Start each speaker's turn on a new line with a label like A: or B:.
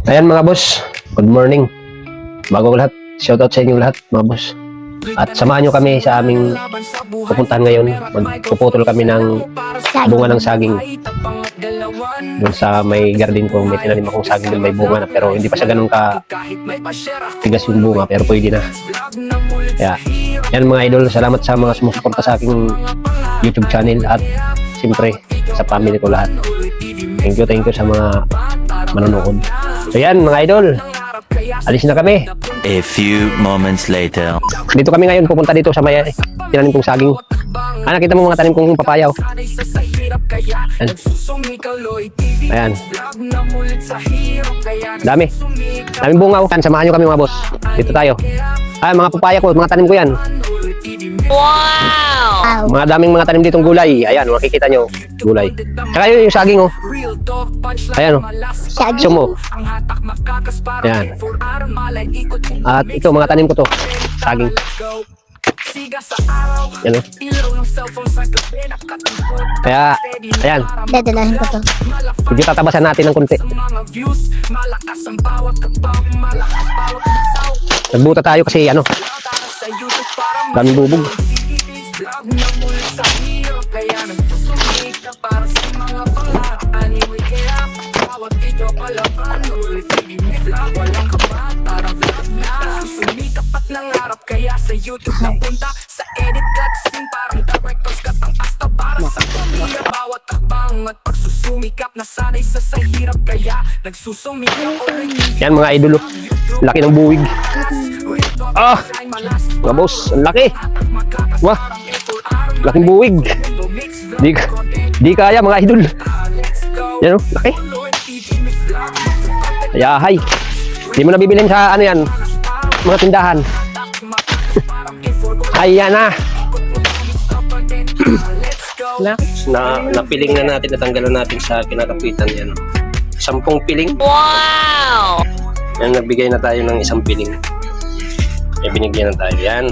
A: Ayan mga boss, good morning. Bago lahat, shoutout sa inyo lahat mga boss. At samahan nyo kami sa aming pupuntahan ngayon. Magpuputol kami ng bunga ng saging. Doon sa may garden ko, may tinanim akong saging doon, may bunga na. Pero hindi pa siya ganun ka tigas yung bunga, pero pwede na. Kaya, yan mga idol, salamat sa mga sumusuporta sa aking YouTube channel at siyempre sa family ko lahat. Thank you sa mga manonood. So yan mga idol, alis na kami.
B: A few moments later.
A: Dito kami ngayon, pupunta dito sa may tinanim kong saging. Nakita mo mga tanim kong papayaw. Ayan. Daming bunga. Samahan nyo kami mga boss. Dito tayo. Mga papaya ko, mga tanim ko yan.
C: Wow!
A: Mga daming mga tanim ditong gulay. Ayan, makikita nyo, gulay. Saka yun yung saging, oh. Ayan, oh.
C: Saging.
A: Sumo. Ayan. At ito, mga tanim ko to. Saging. Yan, oh. Kaya, ayan.
C: Dadalahin ko to.
A: Medyo tatabasan natin ng konti. Nagbuta tayo kasi, ano, daming bubog.
D: Kaya sa YouTube napunta sa edit cuts parang directors katang asta para sa pamilya bawat takbang at pagsusumikap na sanay sa hirap kaya nagsusumikap
A: Yan mga idolo, laki ng buwig. Mga boss, ang laki. Wah, laking buwig. Di kaya mga idol. Yan o, laki. Ayahay. Di mo nabibilin sa ano yan, mga tindahan. Ayan na. Napiling na natin, natanggalan natin sa kinakapitan yan. 10 piling.
C: Wow!
A: Yan, nagbigay na tayo ng 1 piling. Binigyan na tayo yan.